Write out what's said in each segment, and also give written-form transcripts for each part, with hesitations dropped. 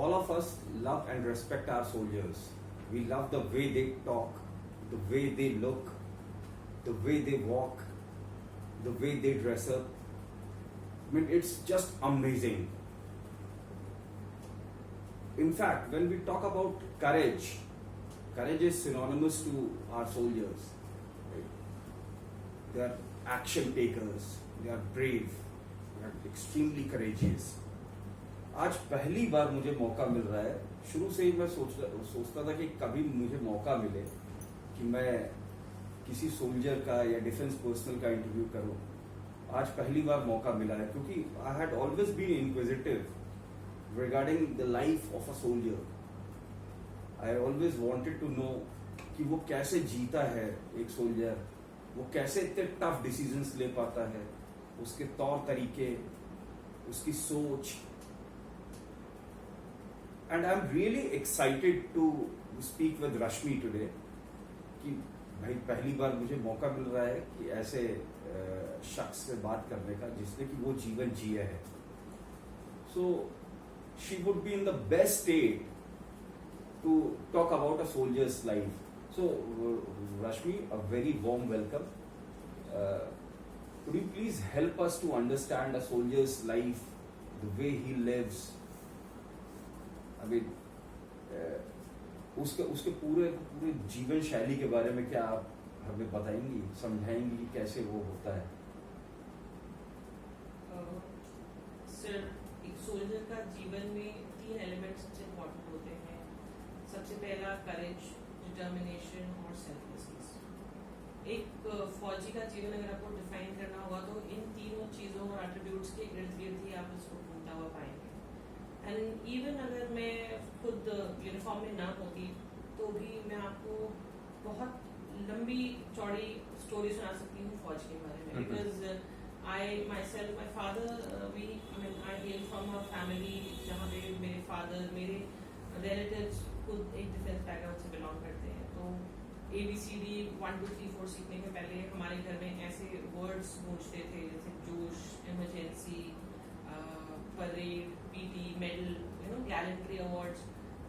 all of us love and respect our soldiers. We love the way they talk, the way they look, the way they walk, the way they dress up. I mean, it's just amazing. In fact, when we talk about courage, courage is synonymous to our soldiers. Right? They are action takers, they are brave, they are extremely courageous. आज पहली बार मुझे मौका मिल रहा है, शुरू से ही मैं सोचता था कि कभी मुझे मौका मिले कि मैं किसी सोल्जर का या डिफेंस पर्सनल का इंटरव्यू करूं. आज पहली बार मौका मिला है क्योंकि I had always been inquisitive regarding the life of a soldier. I always wanted to know कि वो कैसे जीता है एक सोल्जर, वो कैसे इतने टफ डिसीजंस ले पाता है, उसके तौर तरीके, उसकी सोच. And I'm really excited to speak with Rashmi today कि भाई पहली बार मुझे मौका मिल रहा है कि ऐसे शख्स से बात करने का जिसने कि वो जीवन जिया है. So she would be in the best state to talk about a soldier's life. So Rashmi, a very warm welcome. Could you please help us to understand a soldier's life, the way he lives? I mean, उसके पूरे जीवन शैली के बारे में क्या आप हमें बताएंगी, समझाएंगी कि कैसे वो होता है? सर, एक सोल्जर का जीवन में 3 एलिमेंट्स सबसे इम्पोर्टेंट होते हैं. सबसे पहला करेज, डिटर्मिनेशन और सेल्फलेसनेस. एक फौजी का जीवन अगर आपको डिफाइन करना होगा तो इन तीनों चीज़ों और एट्रीब्यूट्स के इर्द गिर्द ही आप इसको घूमता हुआ पाएंगे. एंड इवन अगर मैं खुद यूनिफॉर्म में ना होती तो भी मैं आपको बहुत लंबी चौड़ी स्टोरी सुना सकती हूँ फौज के बारे में. Because I my self, my father, I hello from a family जहाँ पे मेरे फादर, मेरे रिलेटिव्स खुद एक डिफेंस बैकग्राउंड से बिलोंग करते हैं. तो ABCD 1 2 3 4 सीखने के पहले हमारे घर में ऐसे वर्ड्स गूंजते थे जैसे जोश, emergency, parade, PT, medal, gallantry awards.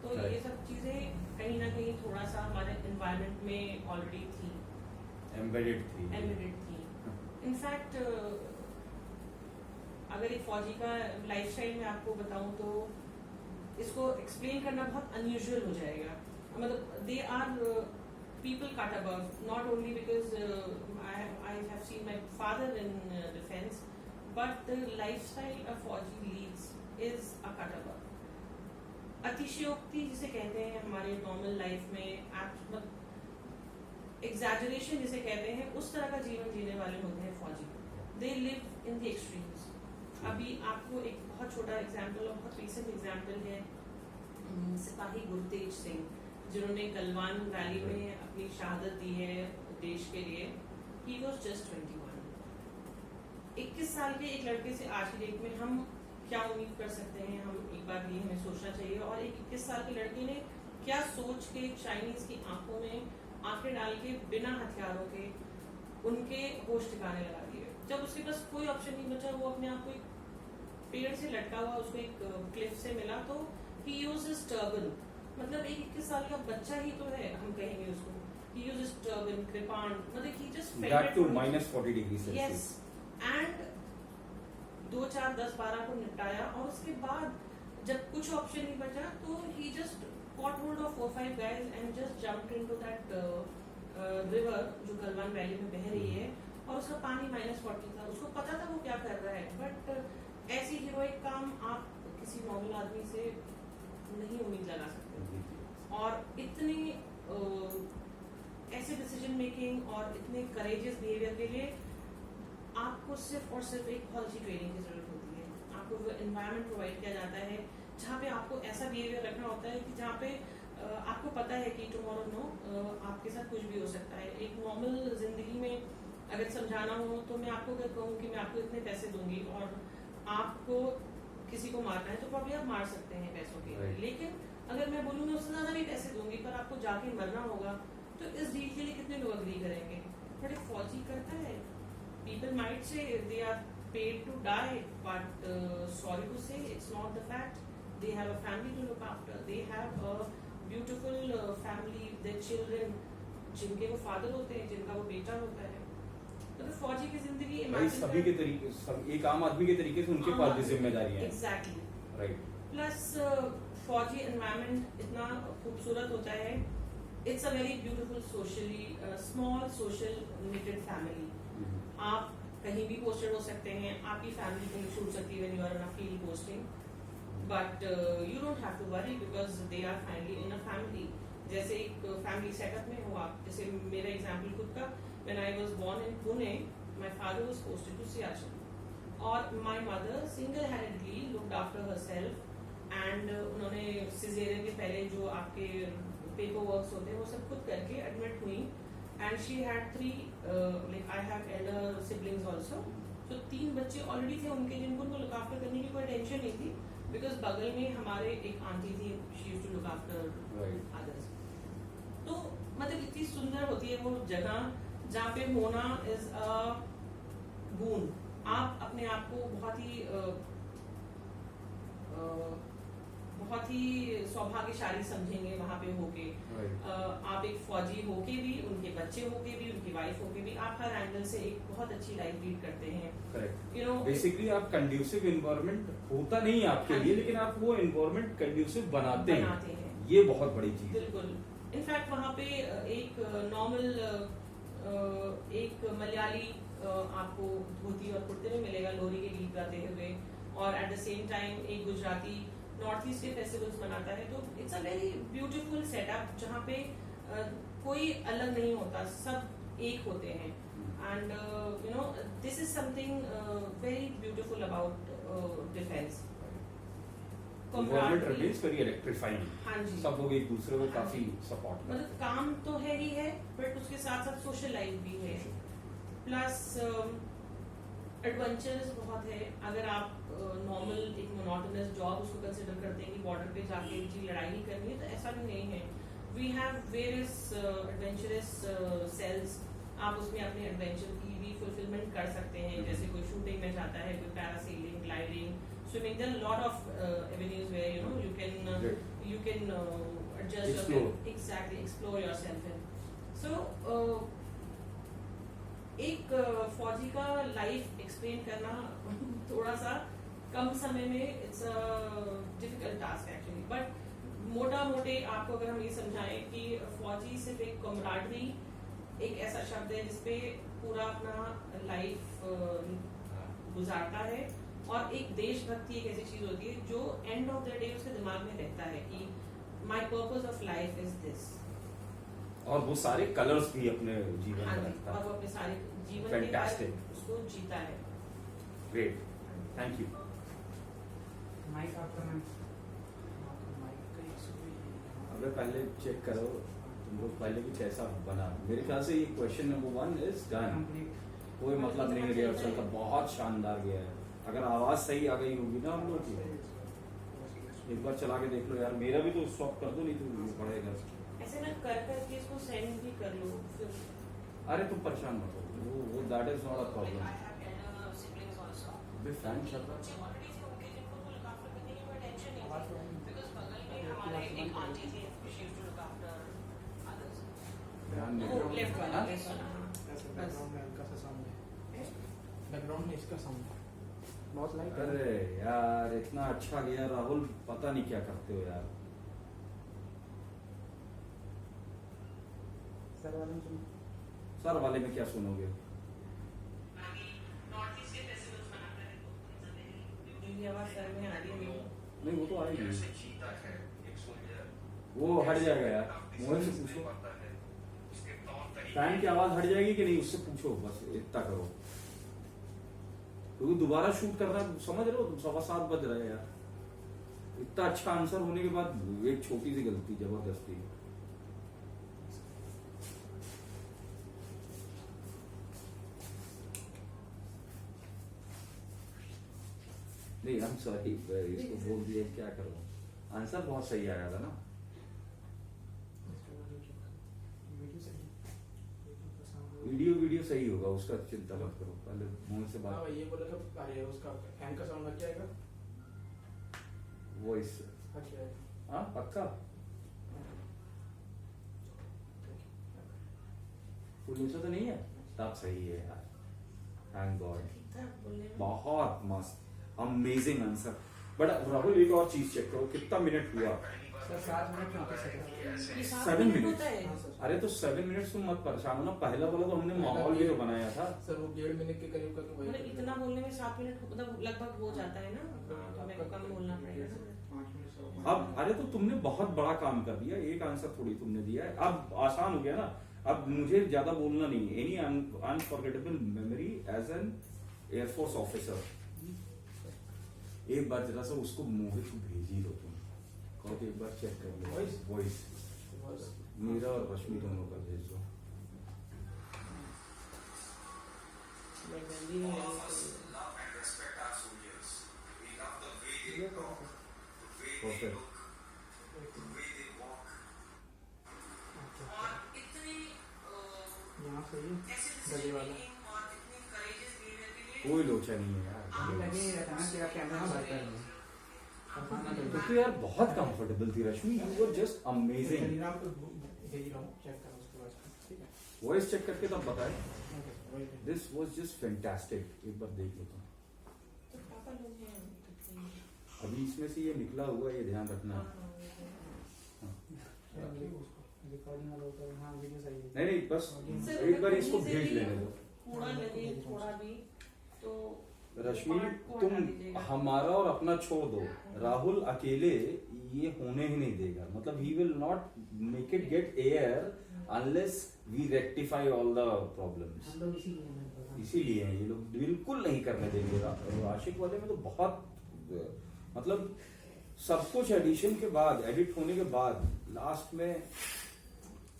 तो ये सब चीजें कहीं ना कहीं थोड़ा सा हमारे एनवायरनमेंट में ऑलरेडी थी, एम्बेडेड थी. इनफैक्ट अगर एक फौजी का लाइफस्टाइल में आपको बताऊं तो इसको एक्सप्लेन करना बहुत अनयूजुअल हो जाएगा. मतलब they are people cut above, not only because I have seen my father in defense, but the lifestyle a Fauji leads is a cut above. अतिशयोक्ति जिसे कहते हैं हमारे नॉर्मल लाइफ में, एग्जैजरेशन जिसे कहते हैं, उस तरह का जीवन जीने वाले होते हैं फौजी. They live in the extremes. अभी आपको एक बहुत छोटा एग्जाम्पल और बहुत रिसेंट एग्जाम्पल है सिपाही गुरतेज सिंह, जिन्होंने गलवान वैली में अपनी शहादत दी है देश के लिए. He was just 21. 21 साल के एक लड़के से आज की डेट में हम क्या उम्मीद कर सकते हैं? हम एक बार ये हमें सोचना चाहिए. और एक 21 साल के लड़के ने क्या सोच के चाइनीज की आंखों में आंखें डाल के बिना हथियारों के उनके होश ठिकाने लगा दिए. जब उसके पास कोई ऑप्शन नहीं बचा, वो अपने आप को एक पेड़ से लटका हुआ उसको एक क्लिफ से मिला तो ही यूज्ड हिज टर्बन. मतलब एक 21 साल का बच्चा ही तो है, हम कहेंगे उसको. He uses turban, कृपाण, मतलब he just felt that to -40 degrees Celsius. Yes, and 2 4 10 12 को निपटाया. और उसके बाद जब कुछ ऑप्शन नहीं बचा तो he just caught hold of 4 5 guys and just jumped into that river जो गलवान वैली में बह रही है. और उसका पानी -40 था. उसको पता था वो क्या कर रहा है, बट ऐसी हीरोइक काम आप किसी नॉर्मल आदमी से नहीं उम्मीद लगा सकते. और इतने ऐसे डिसीजन मेकिंग और इतने करेजियस बिहेवियर के लिए आपको सिर्फ और सिर्फ एक बहुत अच्छी ट्रेनिंग की जरूरत होती है. आपको वो एनवायरनमेंट प्रोवाइड किया जाता है जहाँ पे आपको ऐसा बिहेवियर रखना होता है कि जहाँ पे आपको पता है कि टुमारो आपके साथ कुछ भी हो सकता है. एक नॉर्मल जिंदगी में अगर समझाना हो तो मैं आपको अगर कहूँ कि मैं आपको इतने पैसे दूंगी और आपको किसी को मारना है तो प्रॉब्लम आप मार सकते हैं पैसों के लिए. लेकिन अगर मैं बोलूँ मैं उससे ज्यादा भी पैसे दूंगी पर आपको जाके मरना होगा तो इस डील के लिए कितने लोग अग्री करेंगे? बट एक फौजी करता है. People might say they are paid to die, but sorry to say it's not the fact. they have a family to look after, they have a beautiful family, their children, जिनके वो father होते हैं, जिनका वो बेटा होता है. तो फौजी की जिंदगी भाई सभी के तरीके, एक आम आदमी के तरीके से उनके पास भी जिम्मेदारियां हैं. एग्जैक्टली. राइट. प्लस फौजी एनवायरनमेंट इतना खूबसूरत होता है. It's a very beautiful socially small social limited family. आप कहीं भी पोस्टेड हो सकते हैं, आपकी फैमिली कहीं छूट सकती है when you are on a field posting, but you don't have to worry because they are finally in a family. जैसे एक फैमिली सेटअप में हो आप, जैसे मेरा एग्जांपल खुद का, when I was born in Pune, my father was posted to Siachen, और my mother single handedly looked after herself, and उन्होंने सिजेरियन के पहले जो आपके पेपर वर्क्स होते हैं वो सब खुद करके एडमिट हुई. And she had 3 like I have Elder siblings also, तो 3 बच्चे ऑलरेडी थे उनके, जिनको उनको लुक आफ्टर करने की कोई टेंशन नहीं थी, बिकॉज बगल में हमारे एक आंटी थी, she used to look after others. तो मतलब इतनी सुंदर होती है वो जगह जहाँ पे होना इज अ बून. आप अपने आप को बहुत ही सौभाग्यशाली समझेंगे वहाँ पे होके. आप एक फौजी होके भी, उनके बच्चे होके भी, उनकी वाइफ होके भी, आप हर एंगल से एक बहुत अच्छी लाइफ लीड करते हैं. करेक्ट. यू नो बेसिकली आप कंड्यूसिव एनवायरनमेंट होता नहीं है आपके लिए, लेकिन आप वो एनवायरनमेंट कंड्यूसिव बनाते हैं. ये बहुत बड़ी चीज है. बिल्कुल. इनफैक्ट वहाँ पे एक नॉर्मल एक मलयाली आपको धोती और कुर्ते में मिलेगा लोरी के गीत गाते हुए, और एट द सेम टाइम एक गुजराती नॉर्थ ईस्ट के फेस्टिवल्स मनाता है. तो it's a very beautiful setup जहाँ पे कोई अलग नहीं होता, सब एक होते हैं. And you know this is something very beautiful about defence. Environment remains very electrifying. हाँ जी. सब लोग एक दूसरे को काफी सपोर्ट करते हैं. मतलब काम तो है ही है, बट उसके साथ साथ सोशल लाइफ भी है. प्लस एडवेंचर्स बहुत है. अगर आप नॉर्मल एक मोनोटोनस जॉब उसको कंसिडर करते हैं कि बॉर्डर पे जाके जी लड़ाई ही करनी है, तो ऐसा भी नहीं है. We have various adventurous sales. आप उसमें अपने एडवेंचर की भी फुलफिलमेंट कर सकते हैं. जैसे कोई शूटिंग में जाता है, कोई parasailing, gliding, swimming. There are a lot of avenues where you can adjust explore. Exactly, explore yourself in. So एक फौजी का लाइफ एक्सप्लेन करना थोड़ा सा कम समय में it's a difficult task actually. But मोटा मोटे आपको अगर हम ये समझाएं कि फौजी सिर्फ एक कमराडरी, एक ऐसा शब्द है जिसपे पूरा अपना लाइफ गुजारता है, और एक देशभक्ति एक ऐसी चीज होती है जो एंड ऑफ द डे उसके दिमाग में रहता है कि my purpose of life is this. और वो सारे कलर्स भी अपने जीवन में रखता और वो है. अपने सारे जीवन के Fantastic. बाद उसको जीता है. ग्रेट. Thank you. माइक आपका मैम. माइक का इशू भी है. अगर पहले चेक करो तुम लोग पहले भी कैसा बना. मेरे ख्याल से ये question number 1 is done. Complete. कोई मतलब नहीं है रिहर्सल का. बहुत शानदार गया है. अगर आवाज सही आ गई होगी ना हम लोग की, एक बार चला के देख लो यार. मेरा भी तो स्टॉप कर दो, नहीं तो पड़ेगा. ऐसे ना कर करके इसको सेंड भी कर लो फिर. अरे तुम परेशान मत हो. वो that is not a problem. I have elder siblings also. बे फैन चल रहा बच्चे है. ऑलरेडी थे उनके, जिनको वो look after करने की कोई टेंशन नहीं थी, बिकॉज बगल में हमारे एक आंटी थी, she used to look after others. ध्यान वो नहीं. लेफ्ट वाला लेफ्ट वाला. ऐसे बैकग्राउंड में हल्का सा साउंड है. बैकग्राउंड में इसका साउंड है. बहुत लाइट है. अरे यार इतना अच्छा गया राहुल, पता नहीं क्या करते हो यार. सर वाले में सुनो. सर वाले में क्या सुनोगे. नॉर्थ ईस्ट के फेस्टिवल्स मनाता है तो मेरी आवाज सर में आ रही है. नहीं वो तो आएगी. जीता है एक सोल्जर. वो हट जाएगा यार. मोहन से पूछो फैन की आवाज हट जाएगी कि नहीं, उससे पूछो. बस इतना करो, क्योंकि दोबारा शूट करना. समझ रहे हो तुम, 7:15 बज रहे हैं यार. इतना अच्छा आंसर होने के बाद एक छोटी सी गलती जबरदस्ती. नहीं हम सॉरी, इसको बोल दिया. क्या करो, आंसर बहुत सही आया था ना. वीडियो सही होगा, उसका चिंता मत करो. पहले मुंह से बात. ये बोला था अरे उसका फैन का साउंड लग जाएगा. वॉइस अच्छा हाँ पक्का। पुलिस तो नहीं है तब सही है यार, थैंक गॉड। ठीक था बोलने में। बहुत मस्त अमेजिंग आंसर। बट राहुल एक और चीज चेक करो कितना मिनट हुआ। Sir 7 minute 34 second. ये 7 7 मिनट मिनट। होता है। हाँ सर। अरे तो 7 मिनट तुम मत परेशान हो ना, पहला वाला तो हमने माहौल भी तो बनाया था। सर वो 1.5 मिनट के करीब का तो वही मतलब इतना बोलने में 7 मिनट मतलब लगभग हो जाता है ना, तो मेरे को कम बोलना पड़ेगा ना। 5 मिनट से अब अरे तो तुमने बहुत बड़ा काम कर दिया, एक आंसर थोड़ी तुमने दिया है, अब आसान हो गया ना। अब मुझे ज्यादा बोलना नहीं है। Any unforgettable memory as an air force officer. एक बार जरा सा उसको मोहित को भेज ही दो तुम, कहो कि एक बार चेक कर लो Voice? वॉइस। बस मीरा और रश्मि दोनों का भेज दो। मैं जल्दी नहीं आई तो love and respect our soldiers. We love the way they ये talk, the way they Perfect. look, the way they walk. अच्छा और इतनी यहाँ से ही ऐसे गली decision वाला making और इतनी courageous behavior के लिए कोई लोचा नहीं है यार। मुझे लगे ही रहता ना कि आप कैमरा बात कर रहे हैं। अब खाना तो तो यार बहुत कंफर्टेबल थी Rashmi, you were just amazing. Telegram पे भेज रहा हूँ, चेक करो उसके बाद। ठीक है वॉइस चेक करके तब बताए। ओके सर वही है। This was just fantastic. एक बार देख लो तुम। तो पापा लोग हैं तो नहीं। अभी इसमें से ये निकला हुआ है, ये ध्यान रखना। हाँ, हाँ, उसको रिकॉर्डिंग वाला होता है। हाँ वीडियो सही है। नहीं नहीं बस सर, एक बार इसको कहीं से भेज भी लेने दो। कूड़ा लगे थोड़ा भी तो रश्मि part को तुम हटा दीजिएगा। हमारा और अपना छोड़ दो, राहुल अकेले ये होने ही नहीं देगा। मतलब he will not make it get air unless we rectify all the problems. हम लोग इसीलिए हैं। इसीलिए ये लोग बिल्कुल नहीं करने देंगे। आशिक वाले में तो बहुत मतलब सब कुछ एडिशन के बाद, एडिट होने के बाद लास्ट में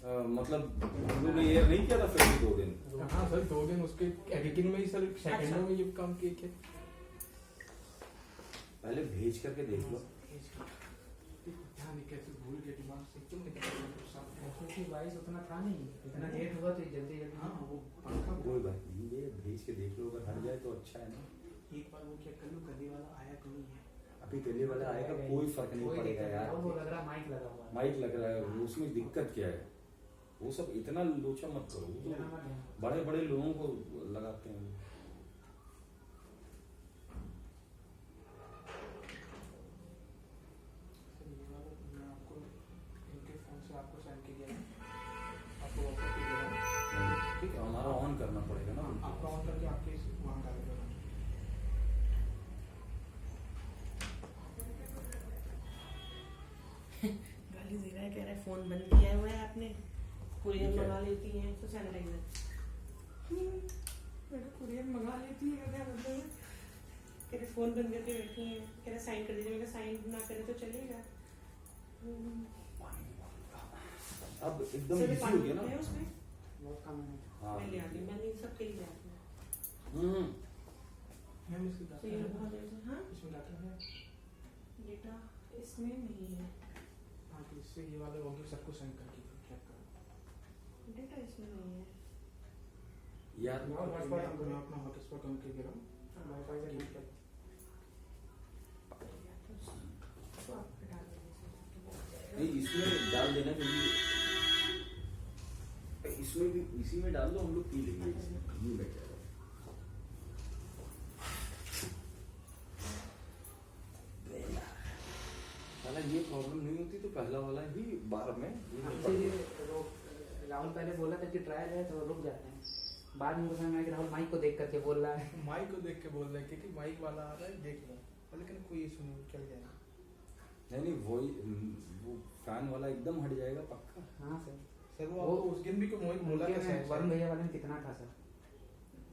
मतलब उन्होंने ये नहीं किया था फिर भी 2 दिन। हाँ सर 2 दिन उसके एडिटिंग में ही सर सेकंडों में ये काम किए थे। पहले भेज करके देख लो। ध्यान नहीं कैसे भूल गए दिमाग से, क्यों निकल गया सब। क्योंकि वाइस उतना था नहीं, इतना लेट हुआ तो जल्दी जल्दी। हाँ वो पंखा कोई बात नहीं, ये भेज के देख लो, अगर हट जाए तो अच्छा है ना। एक बार वो चेक कर लो गली वाला आया कि नहीं है। अभी गले वाला आएगा कोई फर्क नहीं कोई पड़ेगा दिक्कत यार। नहीं, वो लग रहा माइक लगा हुआ है। माइक लग रहा है, उसमें दिक्कत क्या है? वो सब इतना लोचा मत करो, वो लेना तो मत लेना। बड़े बड़े लोगों को लगाते हैं। सर ये वाला तो मैं आपको इनके फोन से आपको सेंड किया है, आपको व्हाट्सएप पे दे रहा हूँ। ठीक है, हमारा ऑन करना पड़ेगा ना। आपका ऑन करके आपके वहाँ डाल देगा। गाली दे रहा है, कह रहा है फोन बंद किया हुआ है आपने, कुरियर ठीक है। मंगा लेती हैं तो सैनिटाइजर। मैं कुरियर मंगा लेती है क्या मतलब है? कह रहे फोन बंद करके बैठी हैं, कह रहे साइन कर दीजिए। मैं साइन ना करे तो चलेगा। अब एकदम सर, इजी पानी हो गया ना। है उसमें? बहुत कम है। हाँ मैं ले आती हूँ, मैंने इन सब के लिए आती हूँ। हम्म, मैम इसकी तो ये डाटा बहुत है, जैसे हाँ इसमें डाटा है। डेटा इसमें नहीं है, हाँ तो इससे ये वाले होंगे, सबको सेंड करके चेक करो। डेटा इसमें नहीं है। यार मैं अपना हॉटस्पॉट ऑन करके रहा हूँ, वाईफाई से लिंक कर। तो आप हटा दीजिए। नहीं इसमें डाल देना, क्योंकि इसमें भी इसी में डाल दो, हम लोग पी लेंगे इसमें, ये बेटर है। साला ये प्रॉब्लम नहीं होती तो पहला वाला ही 12 में ये निपट इसीलिए गया। राहुल पहले बोला था कि ट्रायल है तो रुक जाते हैं, बाद में समझ में आया कि राहुल माइक को देख करके बोल रहा है। माइक को देख के बोल रहे हैं क्योंकि माइक वाला आ रहा है, देख लो। लेकिन कोई इशू नहीं, चल जाएगा। नहीं नहीं वो फैन वाला एकदम हट जाएगा पक्का। हाँ सर, सर वो आपको उस दिन भी को मोहित बोला था उनके में सर। वरुण भैया वाले में कितना था सर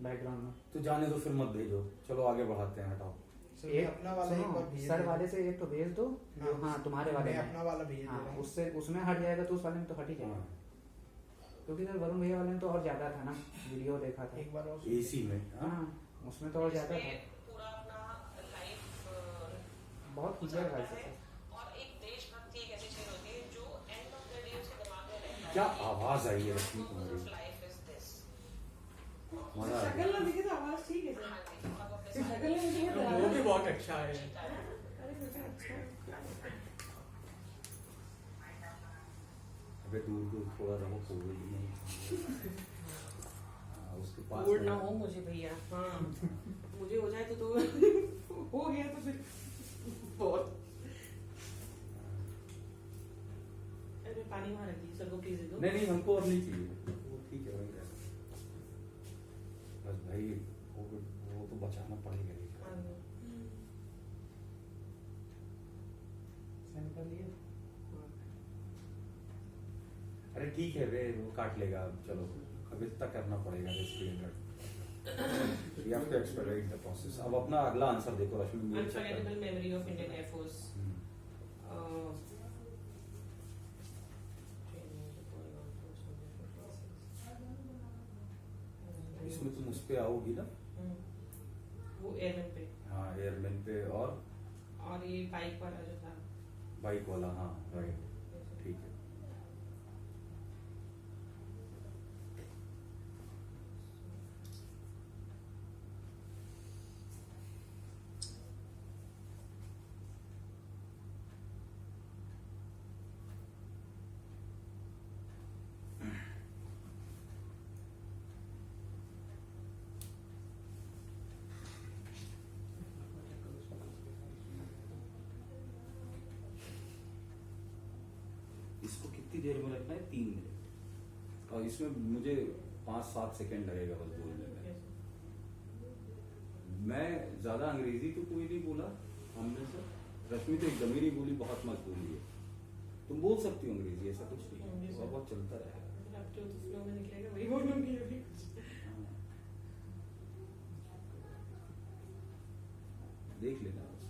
बैकग्राउंड में। तो जाने दो फिर, मत भेजो, चलो आगे बढ़ाते हैं, हटाओ। सर ये अपना वाला एक बार भेज सर देना। वाले से एक तो भेज दो जो हाँ तुम्हारे वाले मैं में अपना वाला भेज दे हाँ रहा हूँ। उससे उसमें हट जाएगा तो उस वाले में तो हट ही जाएगा। हाँ, क्योंकि सर वरुण भैया वाले में तो और ज्यादा था ना, वीडियो देखा था। एक बार और एसी में। हाँ हाँ उसमें तो और ज्यादा था, पूरा अपना लाइफ बहुत कुछ है भाई सर। और एक देशभक्ति एक ऐसी चीज होती है जो एंड ऑफ द डे उसके दिमाग में रहता है। क्या आवाज आई है रश्मि तुम्हारी, लाइफ इज दिस। मजा आ शक्ल गया। ना दिखे तो आवाज ठीक है सर। शक्ल में मुझे वो भी बहुत अच्छा है। अरे बेटा अच्छा है। अबे दूर दूर थोड़ा रहो, कोविड नहीं। उसके पास कोविड ना हो मुझे भैया, हाँ मुझे हो जाए तो हो गया तो फिर बहुत। अरे पानी वहाँ रख दी, सबको प्लीज दे दो। नहीं हमको अब नहीं चाहिए, वो ठीक है वही रहेगा। बस भाई कोविड वो तो बचाना पड़ेगा ही। सेंड कर लिए। अरे ठीक है वे वो काट लेगा, अब चलो अब इतना करना पड़ेगा respirator. We have to expedite the process. अब अपना अगला आंसर देखो रश्मि, मेरे चक्कर में। Unforgettable memory of Indian Air Force. इसमें तुम उस पे आओगी ना, वो एयरमैन पे, हाँ एयरमैन पे और ये बाइक वाला जो था, बाइक वाला, हाँ राइट ठीक है। इसको कितनी देर में रखना है? 3 मिनट, और इसमें मुझे 5-7 सेकंड लगेगा बस बोलने में। मैं ज्यादा अंग्रेजी तो कोई नहीं बोला हमने से, रश्मि तो एकदम ही नहीं बोली, बहुत मत बोली है। तुम बोल सकती हो अंग्रेजी, ऐसा कुछ नहीं है, और बहुत चलता रहेगा। अब जो फ्लो में निकलेगा वही बोलूंगी अभी। देख लेना उसमें।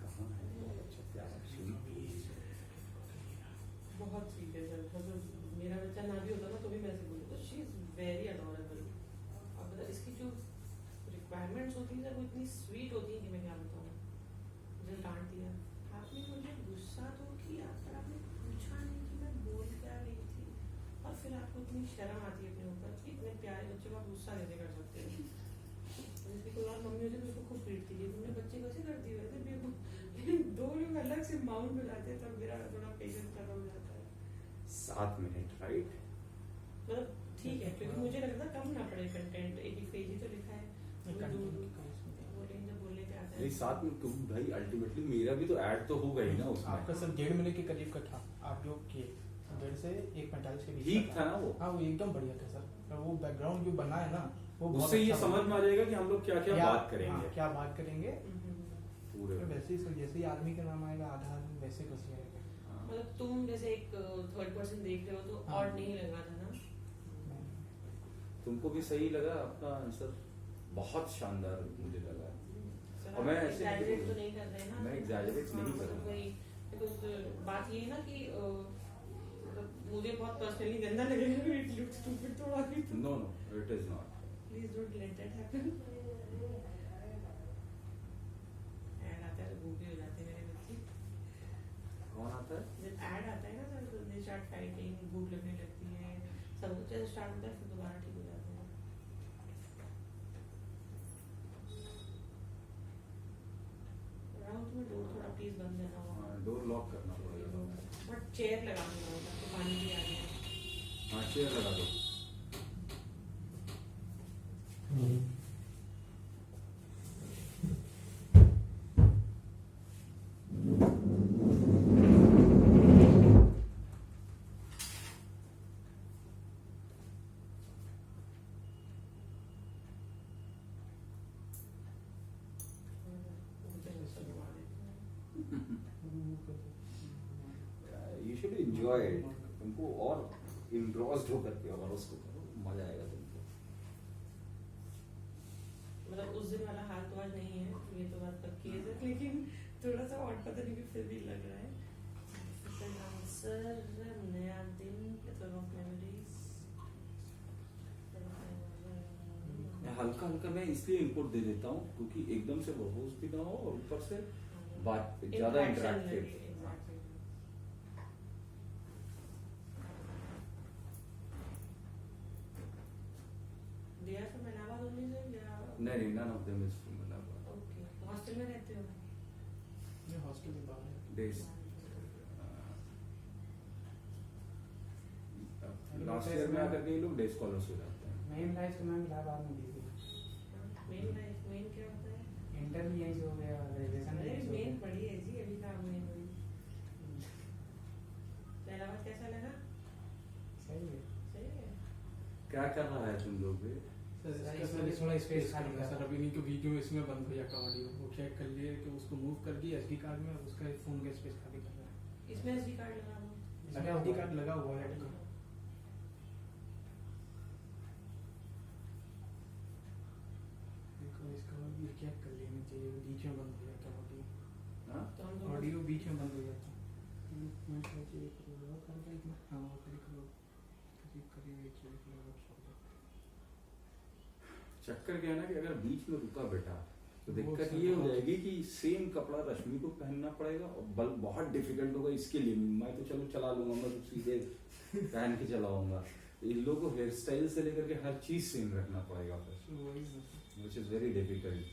कहाँ है बहुत अच्छा प्यारा शुरू। बहुत स्वीट है सर, मतलब मेरा बच्चा ना भी होता ना तो भी मैं ऐसे बोलती, तो शी इज वेरी अडोरेबल। अब मतलब इसकी जो रिक्वायरमेंट्स होती है वो इतनी स्वीट होती है कि मैं क्या बताऊँ। मुझे डांट दिया, आपने मुझे गुस्सा तो किया पर आपने पूछा नहीं कि मैं बोल क्या रही थी, और फिर आपको इतनी शर्म आती है अपने ऊपर कि इतने प्यारे बच्चे को आप गुस्सा कैसे कर सकते हो। जैसे कोई और मम्मी होती है तो उसको खूब पीटती है, तुमने बच्चे को ऐसे कर दिया वैसे बेवकूफ। दो लोग अलग से माउंट हो जाते हैं तब मेरा थोड़ा पेशेंस खत्म हो जाता है। 7 मिनट राइट। मतलब ठीक है, क्योंकि मुझे लगता कम ना पड़े कंटेंट, 80 पेज ही तो लिखा है। बोलने पे आता है नहीं 7 मिनट क्यों भाई, अल्टीमेटली मेरा भी तो ऐड तो होगा ही ना उसमें। आपका सर 1.5 मिनट के करीब का था, आप योग किए 1.5 से 1:45 के बीच ठीक था ना वो? हाँ वो एकदम बढ़िया था सर, और वो बैकग्राउंड जो बना है ना वो बहुत उससे ये अच्छा समझ बना। में आ जाएगा कि हम लोग क्या क्या बात करेंगे। हाँ, क्या बात करेंगे पूरे तो वैसे ही सर, जैसे ही आदमी का नाम आएगा आधा आदमी वैसे घुस जाएगा। मतलब तुम जैसे एक थर्ड पर्सन देख रहे हो तो हाँ। और नहीं लग रहा था ना। तुमको भी सही लगा अपना आंसर? बहुत शानदार मुझे लगा। सर, और मैं आप ऐसे नहीं exaggerate बोलूँ। तो नहीं कर रहे ना। मैं exaggerate नहीं हाँ, करूँगा। वही, because बात ये है ना कि मतलब मुझे बहुत पर्सनली गंदा लगेगा, it looks stupid थोड़ा भी तो। No it is not. Please don't let that happen. Ad आता है तो भूखे हो जाते हैं मेरे बच्चे। कौन आता है? जब ऐड आता है ना सर तो दे स्टार्ट फाइटिंग, भूख लगने लगती है, सब कुछ जैसे स्टार्ट होता है फिर दोबारा ठीक हो जाते हैं। राहुल तुम्हें डोर थोड़ा प्लीज बंद देना होगा। डोर लॉक करना पड़ेगा। बट चेयर लगा दूंगा तो पानी भी आ गया। हाँ चेयर लगा दो। You should enjoy it. तुमको और इंड्रॉस्ड होकर के और उसको करो, मजा आएगा तुमको। मतलब उस दिन वाला हाल तो आज नहीं है, ये तो बात पक्की है सर, लेकिन थोड़ा सा और पता नहीं फिर भी लग रहा है। आंसर नया दिन, प्लेथोरा ऑफ मेमोरीज। हल्का हल्का मैं इसलिए इनपुट दे देता हूँ क्योंकि एकदम से वर्बोस भी ना हो और ऊपर से बात ज्यादा interactive. They are from Allahabad only, sir, या नहीं none of them is from Allahabad. Okay, तो हॉस्टल में रहते हो? ये हॉस्टल में बाहर है। Days. लास्ट ईयर में आकर के ये लोग डे स्कॉलर्स हो जाते हैं। मेन लाइफ तो मैम इलाहाबाद में दी थी। मेन क्या होता है? इंटर भी यहीं से हो गया, ग्रेजुएशन भी अरे यहीं से हो मेन गया। पढ़ी है जी, अभी कहाँ मेन हुई। इलाहाबाद कैसा लगा? सही है। सही है। क्या कर रहा है तुम लोग भी? सर इसमें भी थोड़ा स्पेस खाली करूंगा कर। सर, अभी नहीं कि वीडियो इसमें बंद हो जाएगा ऑडियो, वो चेक कर लिए कि उसको मूव कर दिया एसडी कार्ड में, उसका फोन का स्पेस खाली कर रहा है। इसमें एसडी कार्ड लगा हुआ। इसमें एसडी कार्ड लगा हुआ है। देखो इसका ये चेक कर लेना चाहिए, बीच में बंद हो जाता है ऑडियो। हाँ? तो हम दोनों ऑडियो बीच में बंद हो जाता है। मैं सोच ये करो, वो कर दे इतना। हाँ वो क्लिक करो, क्लिक करिए, क्लिक करो, चक्कर क्या है ना कि अगर बीच में रुका बेटा तो वो दिक्कत सब ये हो बहुत- जाएगी कि सेम कपड़ा रश्मि को पहनना पड़ेगा और बल बहुत डिफिकल्ट होगा इसके लिए। मैं तो चलो चला लूंगा, मैं तो सीधे पहन के चलाऊंगा। इन लोगों को हेयर स्टाइल से लेकर के हर चीज सेम रखना पड़ेगा फिर, वही विच इज वेरी डिफिकल्ट।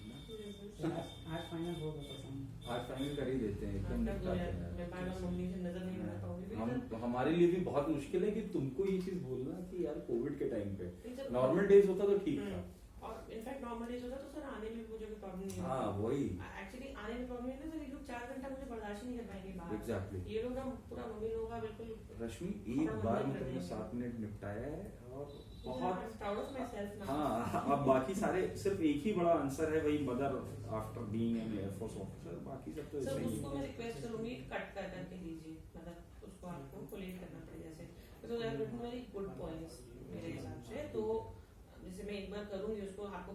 आज फाइनल होगा पसंद। आज फाइनल कर ही देते हैं, एकदम मैं निपटाते हैं। बार बार मम्मी से नजर नहीं बना पाऊंगी। हम हमारे लिए भी बहुत मुश्किल है कि तुमको ये चीज बोलना कि यार कोविड के टाइम पे नहीं, जब- नॉर्मल डेज होता तो ठीक था। और इनफैक्ट नॉर्मल डेज होता तो सर आने में मुझे कोई प्रॉब्लम नहीं हाँ वही एक्चुअली आने में प्रॉब्लम है ना सर, ये लोग 4 घंटा मुझे बर्दाश्त ही नहीं कर पाएंगे बाहर। एग्जैक्टली। ये लोग ना पूरा मम्मी लोगों का बिल्कुल। रश्मि एक बार में तुमने 7 मिनट निपटाया है और बहुत प्राउड ऑफ माय सेल्फ ना। हाँ। अब बाकी सारे सिर्फ एक ही बड़ा आंसर है, वही mother after being an air force officer, बाकी सब तो सर ऐसे ही उसको मैं है। रिक्वेस्ट करूंगी कट कर करके दीजिए, मतलब उसको आपको कोलेट करना पड़ेगा जैसे, तो that would be very good points मेरे हिसाब से। तो जैसे मैं एक बार करूंगी उसको आपको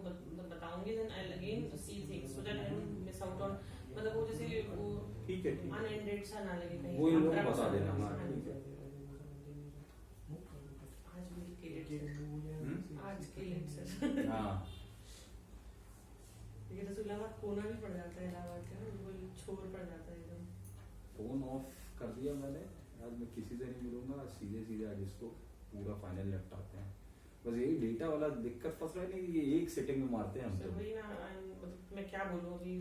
बताऊंगी, then I will again see things so that I don't miss out on, मतलब वो जैसे वो ठीक है ठीक है, अनएंडेड सा ना लगे कहीं। वो इन लोगों को बता देना। हाँ हाँ, ठीक है। आज भी क्रेडिट आज क्रेडिट सर। हाँ ये रसूलाबाद कोना भी पड़ जाता है इलाहाबाद का, बिल्कुल छोर पड़ जाता है एकदम। फोन ऑफ कर दिया मैंने, आज मैं किसी से नहीं मिलूंगा, सीधे सीधे आज इसको पूरा फाइनल निपटाते हैं। बस यही डेटा वाला दिक्कत फंस रहा है, नहीं ये एक सेटिंग में मारते हैं हम सर तो। वही ना, मतलब मैं क्या बोलूं, अभी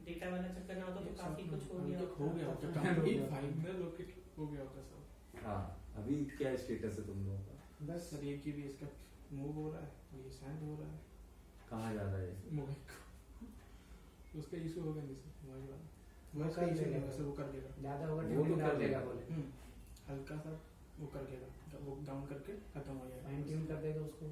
डेटा वाला चक्कर ना होता तो काफी कुछ हो गया हो गया होता, काफी फाइनल लोकेट हो गया होता सब। हाँ अभी क्या स्टेटस है तुम लोगों का? बस सर एक ही भी इसका मूव हो रहा है, ये सेंड हो रहा है कहाँ जा रहा है? मोबाइल को, उसका इशू होगा नहीं सर मोबाइल वाला, वो उसका कर इशू देगा। नहीं होगा सर, वो कर देगा। ज्यादा वो ओवर तो कर डाल देगा देगा। बोले। हल्का सा वो कर देगा, वो डाउन करके खत्म हो जाएगा। फाइन ट्यून कर देगा उसको।